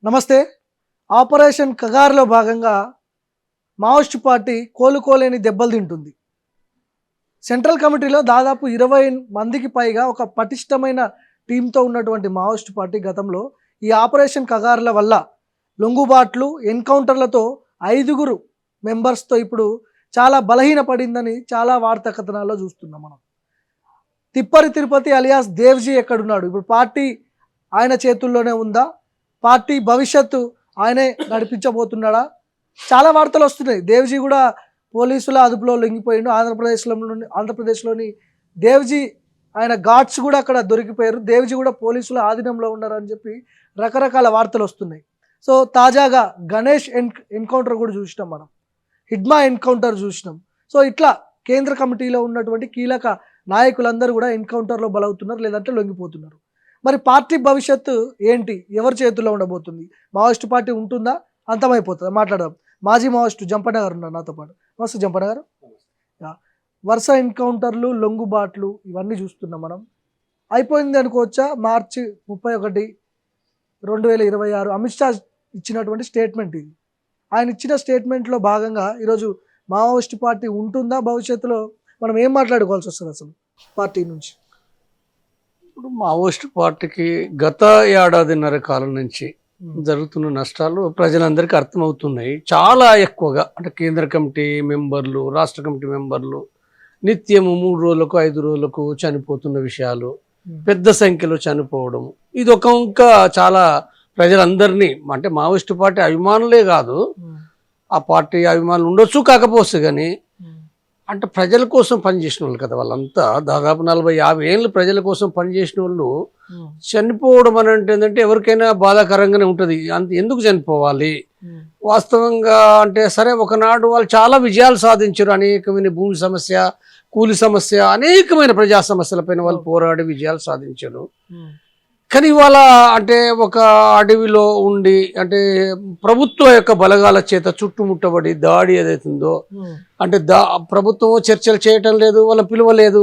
నమస్తే. ఆపరేషన్ కగార్లో భాగంగా Maoist party కోలుకోలేని దెబ్బలు తింటుంది. సెంట్రల్ కమిటీలో దాదాపు 20 మందికి పైగా ఒక పటిష్టమైన టీంతో ఉన్నటువంటి మావోయిస్ట్ పార్టీ గతంలో ఈ ఆపరేషన్ కగార్ల వల్ల లొంగుబాట్లు, ఎన్కౌంటర్లతో 5 మెంబర్స్తో ఇప్పుడు చాలా బలహీనపడిందని చాలా వార్తా కథనాల్లో చూస్తున్నాం మనం. తిప్పరి తిరుపతి అలియాస్ దేవ్జీ ఎక్కడున్నాడు? ఇప్పుడు పార్టీ ఆయన చేతుల్లోనే ఉందా? పార్టీ భవిష్యత్తు ఆయనే నడిపించబోతున్నాడా? చాలా వార్తలు వస్తున్నాయి. దేవ్జీ కూడా పోలీసుల అదుపులో లొంగిపోయిండు. ఆంధ్రప్రదేశ్లోని దేవ్జీ ఆయన గార్డ్స్ కూడా అక్కడ దొరికిపోయారు. దేవ్జీ కూడా పోలీసుల ఆధీనంలో ఉన్నారని చెప్పి రకరకాల వార్తలు వస్తున్నాయి. సో తాజాగా గణేష్ ఎన్కౌంటర్ కూడా చూసినాం మనం, హిడ్మా ఎన్కౌంటర్ చూసినాం. సో ఇట్లా కేంద్ర కమిటీలో ఉన్నటువంటి కీలక నాయకులందరూ కూడా ఎన్కౌంటర్లో బలవుతున్నారు, లేదంటే లొంగిపోతున్నారు. మరి పార్టీ భవిష్యత్తు ఏంటి? ఎవరి చేతుల్లో ఉండబోతుంది? మావోయిస్ట్ పార్టీ ఉంటుందా, అంతమైపోతుందా? మాట్లాడదాం. మాజీ మావోయిస్టు జంపన్న గారు ఉన్నారు నాతో పాటు. నమస్తే జంపన్న గారు. వరుస ఎన్కౌంటర్లు, లొంగుబాట్లు ఇవన్నీ చూస్తున్నాం మనం. అయిపోయింది అనుకోవచ్చా? మార్చి 31, 2026 అమిత్ షా ఇచ్చినటువంటి స్టేట్మెంట్ ఇది. ఆయన ఇచ్చిన స్టేట్మెంట్లో భాగంగా ఈరోజు మావోయిస్ట్ పార్టీ ఉంటుందా భవిష్యత్తులో? మనం ఏం మాట్లాడుకోవాల్సి వస్తుంది అసలు పార్టీ నుంచి? ఇప్పుడు మావోయిస్ట్ పార్టీకి గత ఏడాదిన్నర కాలం నుంచి జరుగుతున్న నష్టాలు ప్రజలందరికీ అర్థమవుతున్నాయి. చాలా ఎక్కువగా అంటే కేంద్ర కమిటీ మెంబర్లు, రాష్ట్ర కమిటీ మెంబర్లు నిత్యము 3 రోజులకు 5 రోజులకు చనిపోతున్న విషయాలు, పెద్ద సంఖ్యలో చనిపోవడం, ఇది ఒక ఇంకా చాలా ప్రజలందరినీ, అంటే మావోయిస్ట్ పార్టీ అభిమానులే కాదు, ఆ పార్టీ అభిమానులు ఉండొచ్చు కాకపోవచ్చు కానీ అంటే ప్రజల కోసం పనిచేసిన వాళ్ళు కదా వాళ్ళంతా. దాదాపు 40-50 ఏళ్ళు ప్రజల కోసం పనిచేసిన వాళ్ళు చనిపోవడం అని అంటే ఏంటంటే ఎవరికైనా బాధాకరంగానే ఉంటుంది. అంత ఎందుకు చనిపోవాలి? వాస్తవంగా అంటే సరే, ఒకనాడు వాళ్ళు చాలా విజయాలు సాధించారు. అనేకమైన భూమి సమస్య, కూలి సమస్య, అనేకమైన ప్రజా సమస్యలపైన వాళ్ళు పోరాడి విజయాలు సాధించారు. కానీ ఇవాళ అంటే ఒక అడవిలో ఉండి అంటే ప్రభుత్వ యొక్క బలగాల చేత చుట్టుముట్టబడి దాడి ఏదైతుందో అంటే ప్రభుత్వం చర్చలు చేయటం లేదు, వాళ్ళని పిలవలేదు.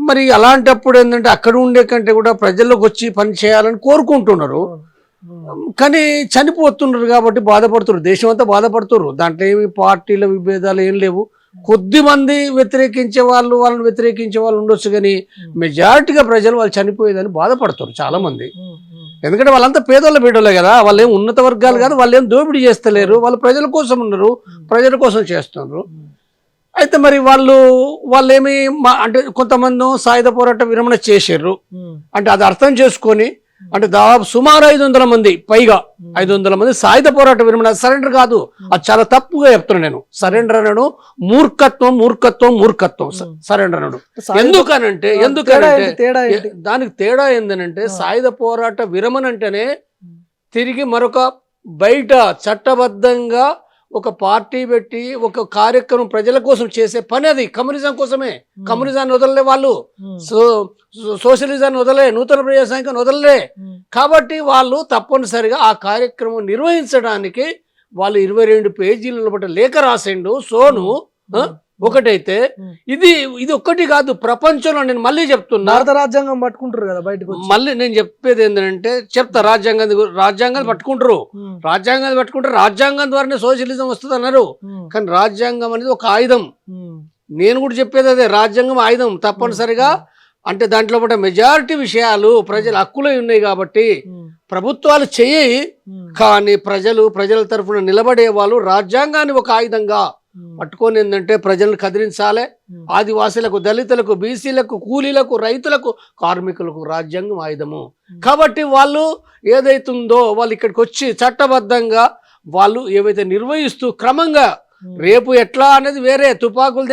మరి అలాంటప్పుడు ఏంటంటే అక్కడ ఉండే కంటే కూడా ప్రజల్లోకి వచ్చి పని చేయాలని కోరుకుంటున్నారు, కానీ చనిపోతున్నారు కాబట్టి బాధపడుతున్నారు. దేశం అంతా బాధపడుతున్నారు. దాంట్లో ఏమి పార్టీల విభేదాలు ఏం లేవు. కొద్ది మంది వ్యతిరేకించే వాళ్ళు, వాళ్ళని వ్యతిరేకించే వాళ్ళు ఉండొచ్చు, కానీ మెజారిటీగా ప్రజలు వాళ్ళు చనిపోయేదని బాధపడతారు చాలా మంది. ఎందుకంటే వాళ్ళంతా పేదోళ్ళ బీడోళ్ళే కదా, వాళ్ళు ఏం ఉన్నత వర్గాలు కాదు, వాళ్ళు ఏం దోపిడీ చేస్తలేరు, వాళ్ళు ప్రజల కోసం ఉన్నారు, ప్రజల కోసం చేస్తున్నారు. అయితే మరి వాళ్ళేమి అంటే కొంతమంది సాయుధ పోరాట విరమణ చేశారు అంటే అది అర్థం చేసుకొని అంటే దాదాపు సుమారు 500 మంది పైగా 500 మంది సాయుధ పోరాట విరమణ. సరెండర్ కాదు, అది చాలా తప్పుగా చెప్తున్నాను నేను. సరెండర్ అనడు మూర్ఖత్వం సరెండర్ అనడు. ఎందుకనంటే దానికి తేడా ఏందనంటే సాయుధ పోరాట విరమణ అంటేనే తిరిగి మరొక బయట చట్టబద్ధంగా ఒక పార్టీ పెట్టి ఒక కార్యక్రమం ప్రజల కోసం చేసే పని. అది కమ్యూనిజం కోసమే. కమ్యూనిజాన్ని వదలలే వాళ్ళు, సోషలిజాన్ని వదలే, నూతన ప్రజాస్వామ్యాన్ని వదలలే. కాబట్టి వాళ్ళు తప్పనిసరిగా ఆ కార్యక్రమం నిర్వహించడానికి వాళ్ళు 22 పేజీల బట్టి లేఖ రాసిండు సోను. ఒకటైతే ఇది ఒక్కటి కాదు, ప్రపంచంలో నేను మళ్ళీ చెప్తున్నా, భారత రాజ్యాంగం పట్టుకుంటారు కదా బయటకు. మళ్ళీ నేను చెప్పేది ఏంటంటే రాజ్యాంగాన్ని పట్టుకుంటారు. రాజ్యాంగం ద్వారానే సోషలిజం వస్తుంది అన్నారు. కానీ రాజ్యాంగం అనేది ఒక ఆయుధం. నేను కూడా చెప్పేది అదే, రాజ్యాంగం ఆయుధం తప్పనిసరిగా. అంటే దాంట్లో పాటు మెజారిటీ విషయాలు ప్రజల హక్కులే ఉన్నాయి కాబట్టి ప్రభుత్వాలు చెయ్యి, కానీ ప్రజల తరఫున నిలబడే వాళ్ళు రాజ్యాంగాన్ని ఒక ఆయుధంగా పట్టుకొని ఏంటంటే ప్రజలను కదిలించాలి. ఆదివాసీలకు, దళితులకు, బీసీలకు, కూలీలకు, రైతులకు, కార్మికులకు రాజ్యాంగం ఆయుధము. కాబట్టి వాళ్ళు ఏదైతుందో వాళ్ళు ఇక్కడికి వచ్చి చట్టబద్ధంగా వాళ్ళు ఏవైతే నిర్వహిస్తూ క్రమంగా, రేపు ఎట్లా అనేది వేరే. తుపాకులు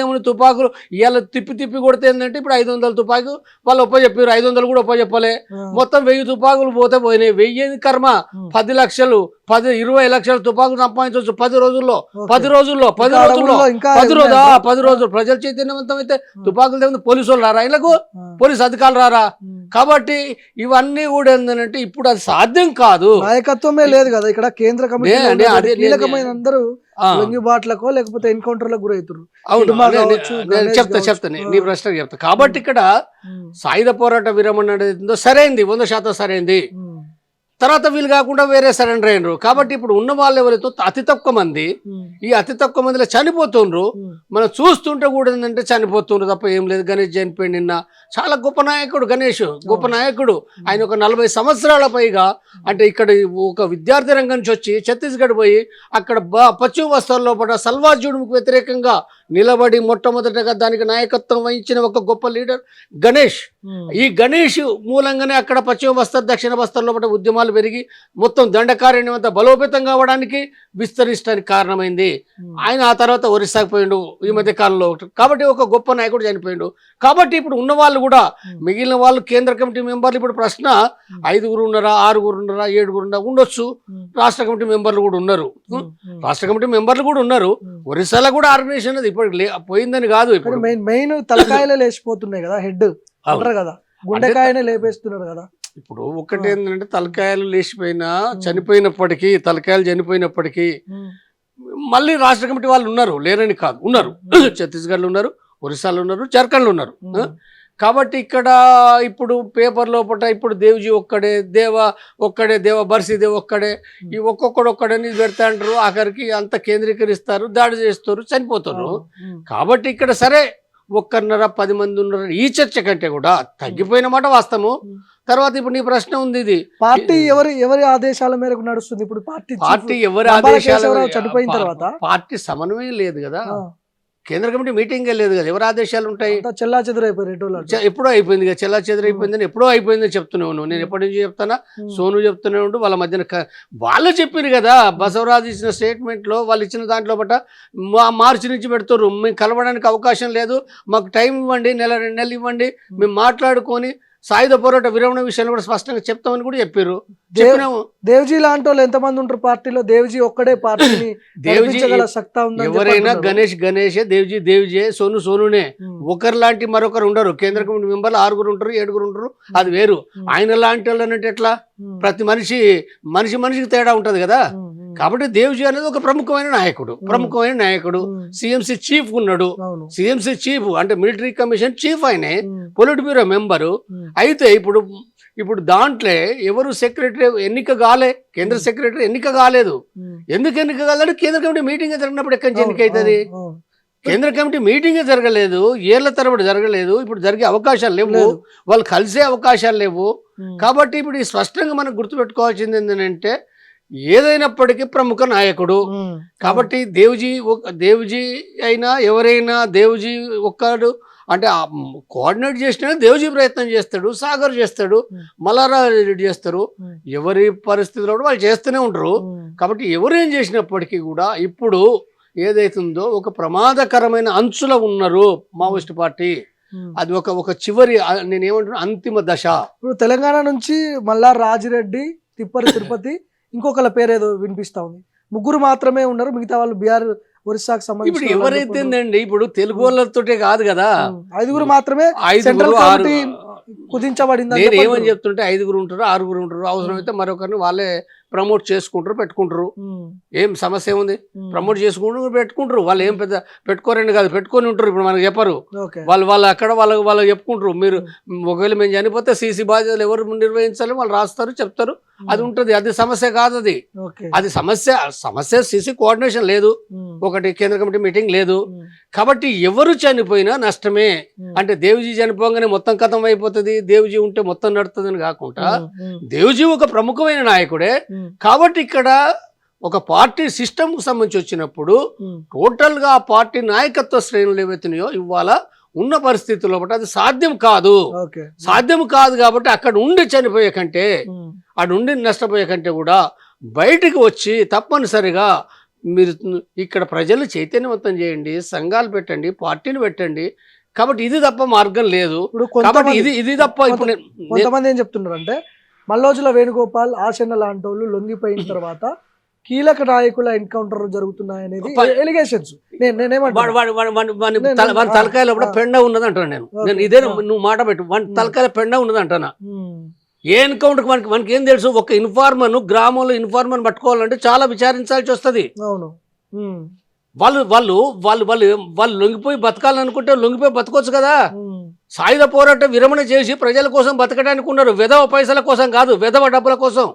ఇవాళ తిప్పి కొడితే ఏంటంటే ఇప్పుడు 500 తుపాకులు వాళ్ళు ఒప్పచెప్పారు, 500 కూడా ఒప్పచెప్పలే. మొత్తం 1000 తుపాకులు పోయినాయి. 1000 కర్మ 10 లక్షలు 20 లక్షల తుపాకులు సంపాదించవచ్చు 10 రోజుల్లో. 10 రోజులు ప్రజల చైతన్యవంతం అయితే తుపాకులు తెగిన పోలీసు వాళ్ళు రారా, ఇళ్ళకు పోలీసు అధికారులు రారా? కాబట్టి ఇవన్నీ కూడా ఏంటంటే ఇప్పుడు అది సాధ్యం కాదు. నాయకత్వమే లేదు కదా ఇక్కడ. కేంద్ర కమిటీ కీలకమైన అందరూ లొంగిబాట్లకో లేకపోతే ఎన్కౌంటర్లకు గురవుతారు. చెప్తాను నీ ప్రశ్న చెప్తా. కాబట్టి ఇక్కడ సాయుధ పోరాట విరమణ అనేది సరైంది, 100% సరైంది. తర్వాత వీళ్ళు కాకుండా వేరే సరెండర్ అయినరు. కాబట్టి ఇప్పుడు ఉన్న వాళ్ళు ఎవరైతే అతి తక్కువ మంది, ఈ అతి తక్కువ మందిలో చనిపోతుండ్రు. మనం చూస్తుంటే కూడా ఏంటంటే చనిపోతుండ్రు తప్ప ఏం లేదు. గణేష్ చనిపోయింది నిన్న. చాలా గొప్ప నాయకుడు గణేష్, గొప్ప నాయకుడు. ఆయన ఒక 40 సంవత్సరాల పైగా అంటే ఇక్కడ ఒక విద్యార్థి రంగం నుంచి వచ్చి ఛత్తీస్గఢ్ పోయి అక్కడ పశ్చిమ బస్తార్ లోపల సల్వాజుడుకు వ్యతిరేకంగా నిలబడి మొట్టమొదటగా దానికి నాయకత్వం వహించిన ఒక గొప్ప లీడర్ గణేష్. ఈ గణేష్ మూలంగానే అక్కడ పశ్చిమ బస్తర్ దక్షిణ బస్తర్ లోపల ఉద్యమాలు పెరిగి మొత్తం దండకారణ్యం అంతా బలోపేతం కావడానికి విస్తరించడానికి కారణమైంది. ఆయన ఆ తర్వాత ఒరిస్సాకు పోయిండు ఈ మధ్య కాలంలో. కాబట్టి ఒక గొప్ప నాయకుడు చనిపోయిండు. కాబట్టి ఇప్పుడు ఉన్న వాళ్ళు కూడా మిగిలిన వాళ్ళు కేంద్ర కమిటీ మెంబర్లు ఇప్పుడు ప్రశ్న 5 ఉన్నారా, 6 ఉన్నారా, 7 ఉన్నారా ఉండొచ్చు. రాష్ట్ర కమిటీ మెంబర్లు కూడా ఉన్నారు. రాష్ట్ర కమిటీ మెంబర్లు కూడా ఉన్నారు. ఒరిస్సాలో కూడా ఆర్గనైజేషన్ అది ఇప్పుడు పోయిందని కాదు. ఇప్పుడు మెయిన్ తలకాయలే లేచిపోతున్నాయి కదా, హెడ్ అంటారు కదా, గుండెకాయనే లేపేస్తున్నారు కదా. ఇప్పుడు ఒకటి ఏంటంటే తలకాయలు లేచిపోయినా చనిపోయినప్పటికీ, తలకాయలు చనిపోయినప్పటికీ మళ్ళీ రాష్ట్ర కమిటీ వాళ్ళు ఉన్నారు, లేరని కాదు, ఉన్నారు. ఛత్తీస్గఢ్లో ఉన్నారు, ఒరిస్సాలో ఉన్నారు, జార్ఖండ్లో ఉన్నారు. కాబట్టి ఇక్కడ ఇప్పుడు పేపర్ లోపల ఇప్పుడు దేవ్జీ ఒక్కడే, దేవ బర్సీదేవ్ ఒక్కడే, ఈ ఒక్కొక్కడొక్కడని పెడతా అంటారు. ఆఖరికి అంత కేంద్రీకరిస్తారు, దాడి చేస్తారు, చనిపోతారు. కాబట్టి ఇక్కడ సరే 1.5-10 మంది ఉన్నారు. ఈ చర్చ కంటే కూడా తగ్గిపోయిన మాట వాస్తవము. తర్వాత ఇప్పుడు నీ ప్రశ్న ఉంది, ఇది పార్టీ ఎవరి ఆదేశాల మేరకు నడుస్తుంది? ఇప్పుడు పార్టీ ఎవరి ఆదేశాలు? చనిపోయిన తర్వాత పార్టీ సమన్వయం లేదు కదా, కేంద్ర కమిటీ మీటింగ్ లేదు కదా, ఎవరు ఆదేశాలు ఉంటాయి? చెల్లా చెదురైపోయారు. ఎప్పుడో అయిపోయింది కదా, చెల్లా చెదురైపోయిందని ఎప్పుడో అయిపోయిందని చెప్తున్నావు. నేను ఎప్పటి నుంచి చెప్తానా, సోను చెప్తూనే ఉండు. వాళ్ళ మధ్యన వాళ్ళు చెప్పారు కదా, బసవరాజు ఇచ్చిన స్టేట్మెంట్లో వాళ్ళు ఇచ్చిన దాంట్లో బట్ట మార్చి నుంచి పెడుతున్నారు. మేము కలవడానికి అవకాశం లేదు, మాకు టైం ఇవ్వండి, 1-2 నెలలు ఇవ్వండి, మేము మాట్లాడుకొని సాయుధ పోరాట విరమణ విషయాన్ని కూడా స్పష్టంగా చెప్తామని కూడా చెప్పారు. దేవ్జీ లాంటి వాళ్ళు ఎంతమంది ఉంటారు పార్టీలో? దేవ్జీ ఒక్కడే పార్టీని ఎవరైనా గణేషే, దేవ్జీ, సోనునే. ఒకరు లాంటి మరొకరు ఉండరు. కేంద్ర కమిటీ మెంబర్లు 6 ఉంటారు, 7 ఉంటారు, అది వేరు. ఆయన లాంటి వాళ్ళు అంటే ఎట్లా? ప్రతి మనిషికి తేడా ఉంటది కదా. కాబట్టి దేవ్జీ అనేది ఒక ప్రముఖమైన నాయకుడు. సిఎంసి చీఫ్ ఉన్నాడు. సిఎంసి చీఫ్ అంటే మిలిటరీ కమిషన్ చీఫ్, ఆయనే పొలిట్ బ్యూరో మెంబరు. అయితే ఇప్పుడు దాంట్లో ఎవరు సెక్రటరీ ఎన్నిక కాలే, కేంద్ర సెక్రటరీ ఎన్నిక కాలేదు. ఎందుకు ఎన్నిక కాలేదు? కేంద్ర కమిటీ మీటింగ్ జరిగినప్పుడు ఎక్కడి నుంచి ఎన్నిక అవుతుంది? కేంద్ర కమిటీ మీటింగ్ జరగలేదు, ఏళ్ల తరబడి జరగలేదు. ఇప్పుడు జరిగే అవకాశాలు లేవు, వాళ్ళు కలిసే అవకాశాలు లేవు. కాబట్టి ఇప్పుడు ఈ స్పష్టంగా మనం గుర్తుపెట్టుకోవాల్సింది ఏంటంటే, ఏదైనప్పటికీ ప్రముఖ నాయకుడు. కాబట్టి దేవ్జీ అయినా ఎవరైనా, దేవ్జీ ఒక్కడు అంటే కోఆర్డినేట్ చేసిన దేవ్జీ ప్రయత్నం చేస్తాడు, సాగర్ చేస్తాడు, మల్లారా రెడ్డి చేస్తారు. ఎవరి పరిస్థితుల్లో కూడా వాళ్ళు చేస్తూనే ఉంటారు. కాబట్టి ఎవరేం చేసినప్పటికీ కూడా ఇప్పుడు ఏదైతుందో ఒక ప్రమాదకరమైన అంచులో ఉన్నారు మావోయిస్ట్ పార్టీ. అది ఒక చివరి, నేనేమంటున్నా, అంతిమ దశ. ఇప్పుడు తెలంగాణ నుంచి మల్లార్ రాజిరెడ్డి, తిప్పరి తిరుపతి, ఇంకొకళ్ళ పేరు ఏదో వినిపిస్తా ఉంది. 3 మాత్రమే ఉన్నారు, మిగతా వాళ్ళు బీహార్, ఒరిస్సాకు సంబంధించి. ఇప్పుడు ఎవరైతేందండి, ఇప్పుడు తెలుగు వాళ్ళతోటే కాదు కదా, 5 మాత్రమే సెంట్రల్ కమిటీ కుదించబడింది. నేను ఏమని చెప్తుంటే 5 ఉంటారు, 6 ఉంటారు. అవసరమైతే మరొకరిని వాళ్ళే ప్రమోట్ చేసుకుంటారు, పెట్టుకుంటారు. ఏం సమస్య ఉంది? ప్రమోట్ చేసుకుంటారు, పెట్టుకుంటారు. వాళ్ళు ఏం పెద్ద పెట్టుకోరండి కాదు, పెట్టుకొని ఉంటారు. ఇప్పుడు మనకు చెప్పరు, వాళ్ళు అక్కడ వాళ్ళకి చెప్పుకుంటారు. మీరు ఒకవేళ మేము చనిపోతే సీసీ బాధ్యతలు ఎవరు నిర్వహించాలి వాళ్ళు రాస్తారు, చెప్తారు. అది ఉంటుంది, అది సమస్య కాదు. అది సమస్య సీసీ కోఆర్డినేషన్ లేదు, ఒకటి కేంద్ర కమిటీ మీటింగ్ లేదు. కాబట్టి ఎవరు చనిపోయినా నష్టమే. అంటే దేవ్జీ చనిపోగానే మొత్తం కథం అయిపోతుంది, దేవ్జీ ఉంటే మొత్తం నడుతుందని కాకుండా, దేవ్జీ ఒక ప్రముఖమైన నాయకుడే. కాబట్టి ఇక్కడ ఒక పార్టీ సిస్టమ్ కు సంబంధించి వచ్చినప్పుడు టోటల్ గా ఆ పార్టీ నాయకత్వ శ్రేణులు ఏవైతున్నాయో ఇవాళ ఉన్న పరిస్థితుల్లో అది సాధ్యం కాదు. కాబట్టి అక్కడ ఉండి చనిపోయే కంటే, అక్కడ ఉండి నష్టపోయే కంటే కూడా బయటికి వచ్చి తప్పనిసరిగా మీరు ఇక్కడ ప్రజలు చైతన్యవంతం చేయండి, సంఘాలు పెట్టండి, పార్టీని పెట్టండి. కాబట్టి ఇది తప్ప మార్గం లేదు. ఇది తప్ప. ఇప్పుడు కొంతమంది ఏం చెప్తున్నారు అంటే, మల్లోజుల వేణుగోపాల్, ఆశన్న లాంటి వాళ్ళు లొంగిపోయిన తర్వాత కీలక నాయకుల ఎన్కౌంటర్ జరుగుతున్నాయనేది ఎలిగేషన్స్. తలకాయలో కూడా పెండ ఉన్నది అంటాను నేను. ఇదే నువ్వు మాట పెట్టు, తలకాయల పెండ ఉన్నది అంటానా. ఏ ఎన్కౌంటర్ మనకి ఏం తెలుసు? ఒక ఇన్ఫార్మర్, గ్రామంలో ఇన్ఫార్మర్ పట్టుకోవాలంటే చాలా విచారించాల్సి వస్తుంది. వాళ్ళు లొంగిపోయి బతకాలనుకుంటే లొంగిపోయి బతకొచ్చు కదా. సాయుధ పోరాటం విరమణ చేసి ప్రజల కోసం బతకడానికి ఉన్నారు, విధవ పైసల కోసం కాదు, విధవ డబ్బుల కోసం.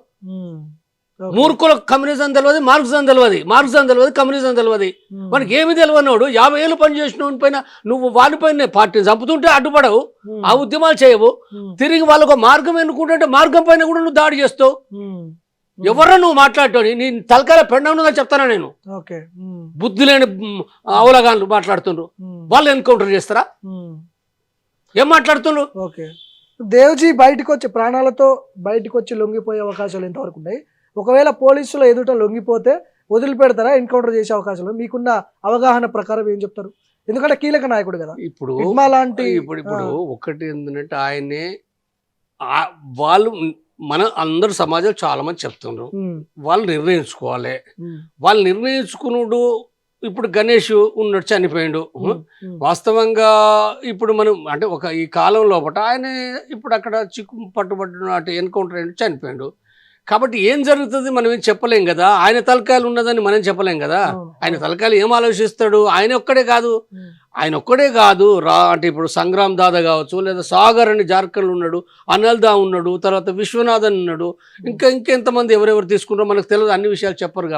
మూర్ఖులకు కమ్యూనిజం తెలియదు, మార్క్సిజం తెలియదు, మార్క్సిజం తెలియదు, కమ్యూనిజం తెలియదు. మనకి ఏమి తెలియనోడు 50 ఏళ్ళు పనిచేసిన పైన నువ్వు వాడిపైన పార్టీని చంపుతుంటే అడ్డుపడవు, ఆ ఉద్యమాలు చేయవు. తిరిగి వాళ్ళకు మార్గం ఎన్నుకుంటుంటే మార్గం పైన కూడా నువ్వు దాడి చేస్తావు. ఎవరో నువ్వు మాట్లాడటోని నీ తలకాయ పెండవునుగా చెప్తానా నేను. బుద్ధి లేని అవలగాన్లు మాట్లాడుతుండ్రు, వాళ్ళు ఎన్కౌంటర్ చేస్తారా? ఏం మాట్లాడుతుండ్రు? దేవ్జీ బయటకు వచ్చి ప్రాణాలతో బయటకు వచ్చి లొంగిపోయే అవకాశాలు ఎంతవరకు ఉన్నాయి? ఒకవేళ పోలీసులు ఎదుట లొంగిపోతే వదిలిపెడతారా, ఎన్కౌంటర్ చేసే అవకాశాలు? మీకున్న అవగాహన ప్రకారం ఏం చెప్తారు? ఎందుకంటే కీలక నాయకుడు కదా ఇప్పుడు. లాంటి ఇప్పుడు ఒకటి ఏంటంటే ఆయనే వాళ్ళు మన అందరు సమాజం చాలా మంది చెప్తున్నారు, వాళ్ళు నిర్ణయించుకోవాలి. వాళ్ళు నిర్ణయించుకున్నాడు. ఇప్పుడు గణేష్ ఉన్నాడు, చనిపోయాడు. వాస్తవంగా ఇప్పుడు మనం అంటే ఈ కాలం లోపల ఆయన ఇప్పుడు అక్కడ చిక్కు పట్టుబడిన అటు ఎన్కౌంటర్ అయ్యి చనిపోయాడు. కాబట్టి ఏం జరుగుతుంది మనం ఏం చెప్పలేం కదా. ఆయన తలకాయలు ఉన్నదని మనం చెప్పలేం కదా. ఆయన తలకాయలు ఏం ఆలోచిస్తాడు? ఆయన ఒక్కడే కాదు అంటే ఇప్పుడు సంగ్రామ్ దాదా కావచ్చు, లేదా సాగర్ అని జార్ఖండ్ ఉన్నాడు, అనిల్దా ఉన్నాడు, తర్వాత విశ్వనాథన్ ఉన్నాడు, ఇంకెంతమంది ఎవరెవరు తీసుకున్నారో మనకు తెలియదు, అన్ని విషయాలు చెప్పరు.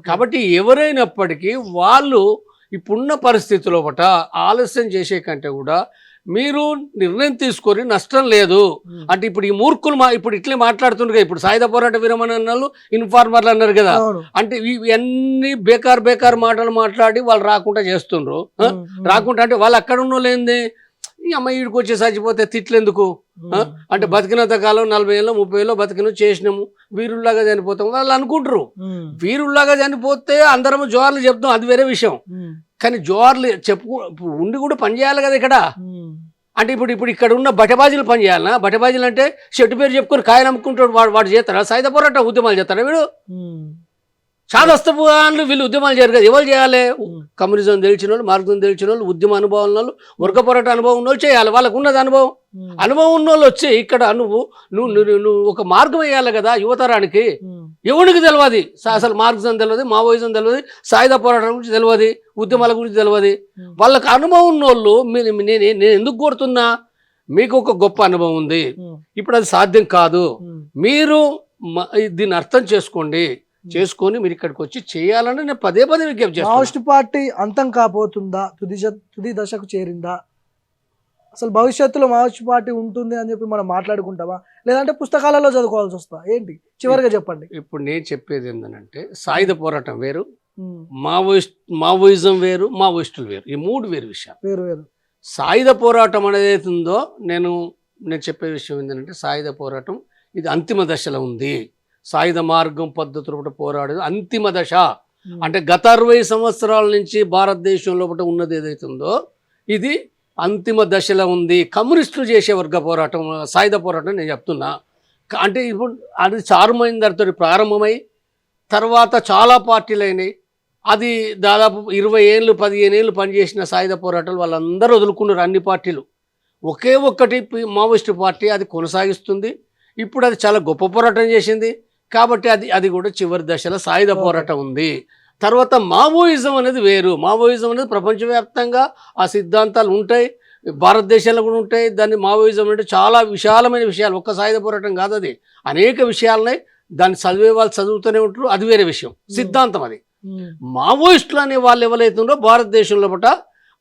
కాబట్టి ఎవరైనప్పటికీ వాళ్ళు ఇప్పుడున్న పరిస్థితుల్లో ఆలస్యం చేసే కంటే కూడా మీరు నిర్ణయం తీసుకొని నష్టం లేదు. అంటే ఇప్పుడు ఈ మూర్ఖులు ఇప్పుడు ఇట్లే మాట్లాడుతుండ్రు. ఇప్పుడు సాయుధ పోరాట విరమణ అన్నారు, ఇన్ఫార్మర్లు అన్నారు కదా. అంటే ఇవన్నీ బేకార్ మాటలు మాట్లాడి వాళ్ళు రాకుండా చేస్తుండ్రు. రాకుండా అంటే వాళ్ళు అక్కడ ఉన్న లేనిది ఈ అమ్మాయి ఈడికి వచ్చి చచ్చిపోతే తిట్లేందుకు? అంటే బతికినంత కాలం 40 ఏళ్ళు 30 ఏళ్ళు బతికిన చేసినాము, వీరుల్లాగా చనిపోతాం వాళ్ళు అనుకుంటారు. వీరుల్లాగా చనిపోతే అందరం జోహార్లు చెప్తాం, అది వేరే విషయం. కానీ జోహార్లు ఉండి కూడా పని చేయాలి కదా ఇక్కడ. అంటే ఇప్పుడు ఇక్కడ ఉన్న బటబాజీలు పని చేయాలనా? బటబాజీలు అంటే చెట్టు పేరు చెప్పుకొని కాయలు అమ్ముకుంటాడు వాడు చేస్తారా? సాయుధ పోరాట ఉద్యమాలు చేస్తారా వీడు? చాదస్తపులు వీళ్ళు ఉద్యమాలు చేయరు కదా. ఎవరు చేయాలి? కమ్యూనిజం తెలిసిన వాళ్ళు, మార్గం తెలిసిన వాళ్ళు, ఉద్యమ అనుభవం వాళ్ళు, వర్గ పోరాట అనుభవం ఉన్న వాళ్ళు చేయాలి. వాళ్ళకు ఉన్నది అనుభవం ఉన్న వాళ్ళు వచ్చి ఇక్కడ నువ్వు ఒక మార్గం వేయాలి కదా యువతరానికి. ఎవరికి తెలియదు అసలు మార్క్సిజం తెలియదు, మావోయిజం తెలియదు, సాయుధ పోరాటం గురించి తెలియదు, ఉద్యమాల గురించి తెలియదు. వాళ్ళకి అనుభవం ఉన్న వాళ్ళు నేను ఎందుకు కోరుతున్నా? మీకు ఒక గొప్ప అనుభవం ఉంది, ఇప్పుడు అది సాధ్యం కాదు. మీరు దీన్ని అర్థం చేసుకొని మీరు ఇక్కడికి వచ్చి చేయాలని నేను పదే విజ్ఞప్తి చేస్తాను. మావోయిస్ట్ పార్టీ అంతం కాబోతుందా? తుది దశకు చేరిందా? అసలు భవిష్యత్తులో మావోయిస్ట్ పార్టీ ఉంటుంది అని చెప్పి మనం మాట్లాడుకుంటామా, లేదంటే పుస్తకాలలో చదువుకోవాల్సి వస్తా? ఏంటి చివరిగా చెప్పండి. ఇప్పుడు నేను చెప్పేది ఏంటంటే సాయుధ పోరాటం వేరు, మావోయిజం వేరు, మావోయిస్టులు వేరు. ఈ మూడు వేరు విషయాలు. వేరు. సాయుధ పోరాటం అనేది అవుతుందో నేను చెప్పే విషయం ఏంటంటే సాయుధ పోరాటం ఇది అంతిమ దశలో ఉంది. సాయుధ మార్గం పద్ధతులు పోరాడేది అంతిమ దశ. అంటే గత 60 సంవత్సరాల నుంచి భారతదేశంలో ఉన్నది ఏదైతుందో ఇది అంతిమ దశలో ఉంది. కమ్యూనిస్టులు చేసే వర్గ పోరాటం సాయుధ పోరాటం నేను చెప్తున్నా. అంటే ఇప్పుడు అది చారుమైన దానితో ప్రారంభమై తర్వాత చాలా పార్టీలు అయినాయి. అది దాదాపు 20 ఏళ్ళు 15 ఏళ్ళు పనిచేసిన సాయుధ పోరాటాలు వాళ్ళందరూ వదులుకున్నారు. అన్ని పార్టీలు ఒకే ఒక్కటి మావోయిస్టు పార్టీ అది కొనసాగిస్తుంది. ఇప్పుడు అది చాలా గొప్ప పోరాటం చేసింది. కాబట్టి అది కూడా చివరి దశలో సాయుధ పోరాటం ఉంది. తర్వాత మావోయిజం అనేది వేరు. మావోయిజం అనేది ప్రపంచవ్యాప్తంగా ఆ సిద్ధాంతాలు ఉంటాయి, భారతదేశంలో కూడా ఉంటాయి. దాన్ని మావోయిజం అంటే చాలా విశాలమైన విషయాలు, ఒక్క సాయుధ పోరాటం కాదు, అది అనేక విషయాలున్నాయి. దాన్ని చదివే వాళ్ళు చదువుతూనే ఉంటారు, అది వేరే విషయం, సిద్ధాంతం అది. మావోయిస్టులు అనే వాళ్ళు ఎవరైతుందో భారతదేశంలో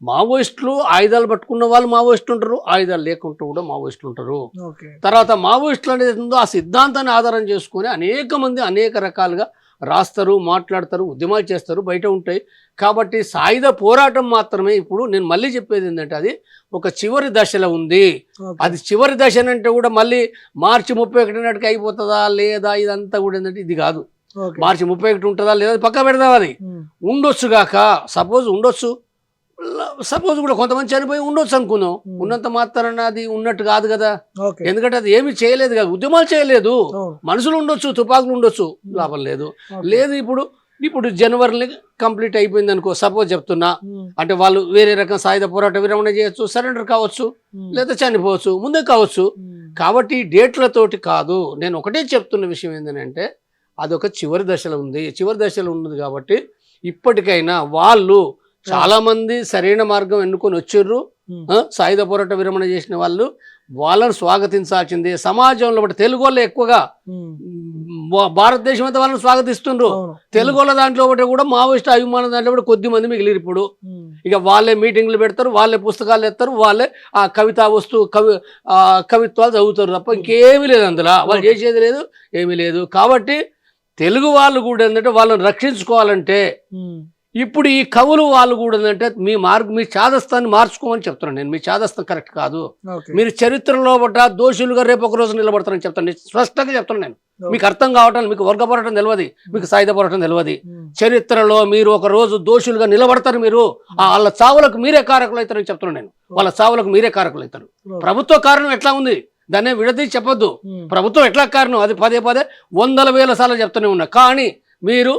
మావోయిస్టులు ఆయుధాలు పట్టుకున్న వాళ్ళు మావోయిస్టులు ఉంటారు, ఆయుధాలు లేకుండా కూడా మావోయిస్టులు ఉంటారు. తర్వాత మావోయిస్టులు అనేది ఉందో ఆ సిద్ధాంతాన్ని ఆధారం చేసుకుని అనేక మంది అనేక రకాలుగా రాస్తారు, మాట్లాడతారు, ఉద్యమాలు చేస్తారు, బయట ఉంటాయి. కాబట్టి సాయుధ పోరాటం మాత్రమే ఇప్పుడు నేను మళ్ళీ చెప్పేది ఏంటంటే అది ఒక చివరి దశలో ఉంది. అది చివరి దశ అంటే కూడా మళ్ళీ మార్చి 31 నాటికి అయిపోతుందా లేదా ఇదంతా కూడా ఏంటంటే ఇది కాదు. మార్చి 31 ఉంటుందా లేదా పక్క పెడదాం, అది ఉండొచ్చు గాక, సపోజ్ కూడా కొంతమంది చనిపోయి ఉండొచ్చు అనుకుందాం. ఉన్నంత మాత్రాన అది ఉన్నట్టు కాదు కదా. ఎందుకంటే అది ఏమి చేయలేదు కదా, ఉద్యమాలు చేయలేదు. మనుషులు ఉండొచ్చు, తుపాకులు ఉండొచ్చు, లాభం లేదు. ఇప్పుడు జనవరిని కంప్లీట్ అయిపోయింది అనుకో, సపోజ్ చెప్తున్నా. అంటే వాళ్ళు వేరే రకం సాయుధ పోరాట విరమణ చేయొచ్చు, సరెండర్ కావచ్చు, లేదా చనిపోవచ్చు, ముందే కావచ్చు. కాబట్టి డేట్లతోటి కాదు. నేను ఒకటే చెప్తున్న విషయం ఏంటంటే అదొక చివరి దశలో ఉంది. చివరి దశలో ఉన్నది కాబట్టి ఇప్పటికైనా వాళ్ళు చాలా మంది సరైన మార్గం ఎన్నుకొని వచ్చారు. సాయుధ పోరాట విరమణ చేసిన వాళ్ళని స్వాగతించాల్సిందే. సమాజంలో తెలుగు వాళ్ళు ఎక్కువగా భారతదేశం అంతా వాళ్ళని స్వాగతిస్తుండ్రు. అవును. తెలుగు వాళ్ళ దాంట్లో ఒకటి కూడా మావోయిస్ట్ అభిమానం దాంట్లో కూడా కొద్ది మంది మిగిలిరు ఇప్పుడు. ఉమ్. ఇక వాళ్ళే మీటింగ్లు పెడతారు, వాళ్ళే పుస్తకాలు ఎత్తారు, వాళ్ళే ఆ కవిత్వాలు చదువుతారు తప్ప ఇంకేమీ లేదు అందులో. వాళ్ళు చేసేది లేదు, ఏమీ లేదు. కాబట్టి తెలుగు వాళ్ళు కూడా ఏంటంటే వాళ్ళని రక్షించుకోవాలంటే ఉమ్. ఇప్పుడు ఈ కవులు వాళ్ళు కూడా ఏంటంటే మీ చాదస్తాన్ని మార్చుకోమని చెప్తున్నాను నేను. మీ చాదస్తం కరెక్ట్ కాదు. ఓకే. మీరు చరిత్రలో దోషులుగా రేపు ఒక రోజు నిలబడతారని చెప్తాను. స్పష్టంగా చెప్తాను నేను. మీకు అర్థం కావటం, మీకు వర్గ పోరాటం తెలియదు, మీకు సాయుధ పోరాటం తెలియదు. ఉమ్. చరిత్రలో మీరు ఒక రోజు దోషులుగా నిలబడతారు. మీరు వాళ్ళ చావులకు మీరే కారకులు అవుతారని చెప్తున్నాను నేను. వాళ్ళ చావులకు మీరే కారకులు అవుతారు. ప్రభుత్వ కారణం ఎట్లా ఉంది దాన్ని విడదీసి చెప్పొద్దు. ఉమ్. ప్రభుత్వం ఎట్లా కారణం అది పదే వందల వేల సార్లు చెప్తూనే ఉన్నా. కానీ మీరు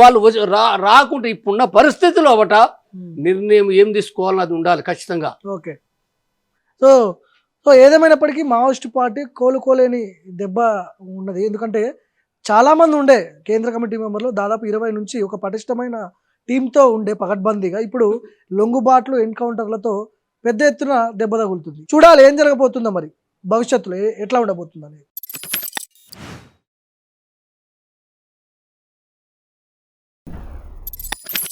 వాళ్ళు రాకుంటే ఇప్పుడున్న పరిస్థితుల్లో ఒకట నిర్ణయం ఏం తీసుకోవాలని అది ఉండాలి ఖచ్చితంగా. ఓకే. సో సో ఏదేమైనప్పటికీ మావోయిస్ట్ పార్టీ కోలుకోలేని దెబ్బ ఉన్నది. ఎందుకంటే చాలామంది ఉండే కేంద్ర కమిటీ మెంబర్లు దాదాపు 20 నుంచి ఒక పటిష్టమైన టీంతో ఉండే పకడ్బందీగా ఇప్పుడు లొంగుబాట్లు ఎన్కౌంటర్లతో పెద్ద ఎత్తున దెబ్బ తగులుతుంది. చూడాలి ఏం జరగబోతుందో మరి భవిష్యత్తులో ఎట్లా ఉండబోతుందని.